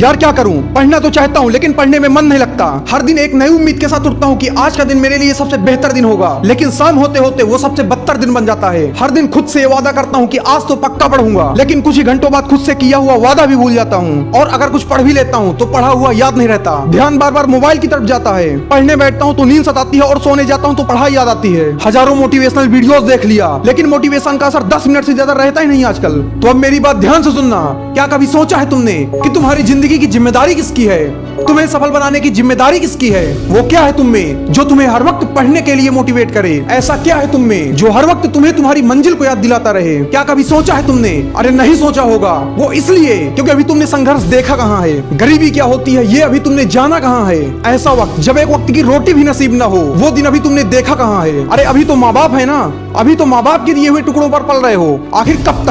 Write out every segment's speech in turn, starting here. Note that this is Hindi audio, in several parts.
यार क्या करूं, पढ़ना तो चाहता हूं लेकिन पढ़ने में मन नहीं लगता। हर दिन एक नई उम्मीद के साथ उठता हूं कि आज का दिन मेरे लिए सबसे बेहतर दिन होगा, लेकिन शाम होते होते वो सबसे बदतर दिन बन जाता है। हर दिन खुद से ये वादा करता हूं कि आज तो पक्का पढ़ूंगा, लेकिन कुछ ही घंटों बाद खुद से किया हुआ वादा भी भूल जाता हूं, और अगर कुछ पढ़ भी लेता हूं तो पढ़ा हुआ याद नहीं रहता। ध्यान बार बार मोबाइल की तरफ जाता है। पढ़ने बैठता हूं तो नींद सताती है और सोने जाता हूं तो पढ़ाई याद आती है। हजारों मोटिवेशनल वीडियोस देख लिया, लेकिन मोटिवेशन का असर 10 मिनट से ज्यादा रहता ही नहीं आजकल। तो अब मेरी बात ध्यान से सुनना। क्या कभी सोचा है तुमने कि तुम्हारी जिंदगी की जिम्मेदारी किसकी है? तुम्हें सफल बनाने की जिम्मेदारी किसकी है? वो क्या है तुम में जो तुम्हें हर वक्त पढ़ने के लिए मोटिवेट करे? ऐसा क्या है तुम में जो हर वक्त तुम्हें तुम्हारी मंजिल को याद दिलाता रहे? क्या कभी सोचा है तुमने? अरे नहीं सोचा होगा, वो इसलिए क्योंकि अभी तुमने संघर्ष देखा कहाँ है, गरीबी क्या होती है ये अभी तुमने जाना कहाँ है। ऐसा वक्त जब एक वक्त की रोटी भी नसीब ना हो, वो दिन अभी तुमने देखा कहाँ है। अरे अभी तो माँ बाप है ना, अभी तो माँ बाप के दिए हुए टुकड़ों पर पल रहे हो। आखिर कब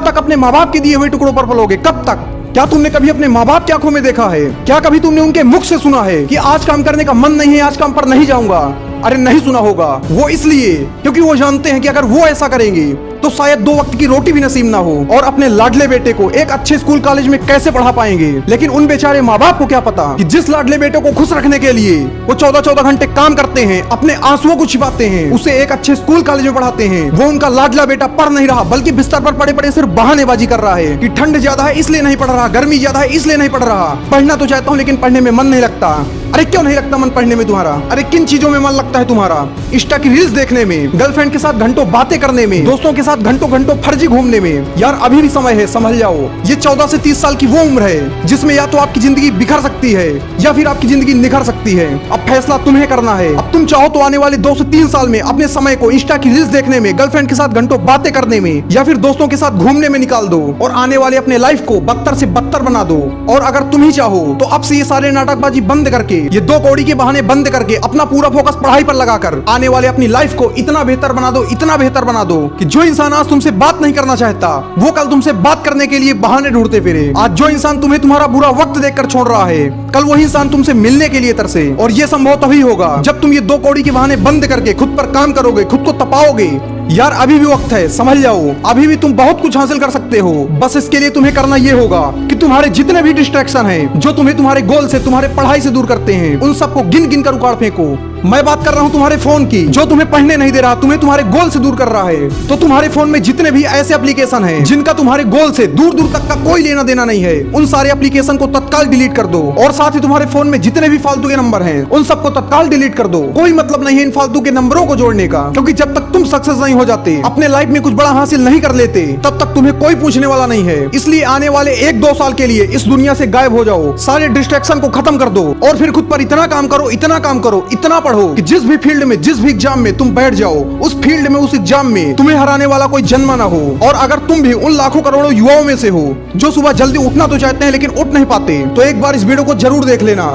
तक अपने माँ बाप के दिए हुए टुकड़ों पर पलोगे? कब तक? क्या तुमने कभी अपने माँ बाप की आंखों में देखा है? क्या कभी तुमने उनके मुख से सुना है कि आज काम करने का मन नहीं है, आज काम पर नहीं जाऊंगा? अरे नहीं सुना होगा, वो इसलिए क्योंकि वो जानते हैं कि अगर वो ऐसा करेंगे तो शायद 2 वक्त की रोटी भी नसीब ना हो, और अपने लाडले बेटे को एक अच्छे स्कूल कॉलेज में कैसे पढ़ा पाएंगे। लेकिन उन बेचारे माँ बाप को क्या पता कि जिस लाडले बेटे को खुश रखने के लिए वो 14-14 घंटे काम करते हैं, अपने आंसुओं को छिपाते हैं, उसे एक अच्छे स्कूल कॉलेज में पढ़ाते हैं, वो उनका लाडला बेटा पढ़ नहीं रहा बल्कि बिस्तर पर पड़े पड़े सिर्फ बहानेबाजी कर रहा है कि ठंड ज्यादा है इसलिए नहीं पढ़ रहा, गर्मी ज्यादा है इसलिए नहीं पढ़ रहा। पढ़ना तो चाहता हूँ लेकिन पढ़ने में मन नहीं लगता। अरे क्यों नहीं लगता मन पढ़ने में तुम्हारा? अरे किन चीजों में मन लगता है तुम्हारा? इंस्टा की रील्स देखने में, गर्लफ्रेंड के साथ घंटों बातें करने में, दोस्तों के साथ घंटों घंटों फर्जी घूमने में। यार अभी भी समय है, संभल जाओ। ये 14 से 30 साल की वो उम्र है जिसमें या तो आपकी जिंदगी बिखर सकती है या फिर आपकी जिंदगी निखर सकती है। अब फैसला तुम्हें करना है। अब तुम चाहो तो आने वाले 2 से 3 साल में अपने समय को इंस्टा की रील्स देखने में, गर्लफ्रेंड के साथ घंटों बातें करने में या फिर दोस्तों के साथ घूमने में निकाल दो, और आने वाले अपने लाइफ को बदतर से बदतर बना दो। और अगर तुम ही चाहो तो अब से ये सारे नाटकबाजी बंद करके, ये 2 कौड़ी के बहाने बंद करके अपना पूरा फोकस पढ़ाई पर लगाकर आने वाले अपनी लाइफ को इतना बेहतर बना दो, इतना बेहतर बना दो कि जो इंसान आज तुमसे बात नहीं करना चाहता वो कल तुमसे बात करने के लिए बहाने ढूंढते फिरे। आज जो इंसान तुम्हें तुम्हारा बुरा वक्त देखकर छोड़ रहा है, कल वही इंसान तुमसे मिलने के लिए तरसे। और ये संभव तभी होगा जब तुम ये 2 कौड़ी के बहाने बंद करके खुद पर काम करोगे, खुद को तपाओगे। यार अभी भी वक्त है, संभल जाओ। अभी भी तुम बहुत कुछ हासिल कर सकते हो। बस इसके लिए तुम्हें करना ये होगा कि तुम्हारे जितने भी डिस्ट्रैक्शन हैं जो तुम्हें तुम्हारे गोल से, तुम्हारे पढ़ाई से दूर करते हैं, उन सबको गिन गिन कर उखाड़ फेंको। मैं बात कर रहा हूँ तुम्हारे फोन की जो तुम्हें पढ़ने नहीं दे रहा, तुम्हें तुम्हारे गोल से दूर कर रहा है। तो तुम्हारे फोन में जितने भी ऐसे एप्लीकेशन हैं जिनका तुम्हारे गोल से दूर दूर तक का कोई लेना देना नहीं है, उन सारे एप्लीकेशन को तत्काल डिलीट कर दो। और साथ ही तुम्हारे फोन में जितने भी फालतू के नंबर हैं उन सबको तत्काल डिलीट कर दो। कोई मतलब नहीं है इन फालतू के नंबरों को जोड़ने का, क्योंकि जब तक तुम सक्सेस नहीं हो जाते, अपने लाइफ में कुछ बड़ा हासिल नहीं कर लेते, तब तक तुम्हें कोई पूछने वाला नहीं है। इसलिए आने वाले 1-2 साल के लिए इस दुनिया से गायब हो जाओ, सारे डिस्ट्रैक्शन को खत्म कर दो, और फिर खुद पर इतना काम करो, इतना काम करो, इतना पढ़ो कि जिस भी फील्ड में, जिस भी एग्जाम में तुम बैठ जाओ, उस फील्ड में, उस एग्जाम में तुम्हें हराने वाला कोई जन्मा ना हो। और अगर तुम भी उन लाखों करोड़ों युवाओं में से हो जो सुबह जल्दी उठना तो चाहते हैं लेकिन उठ नहीं पाते, तो एक बार इस वीडियो को जरूर देख लेना।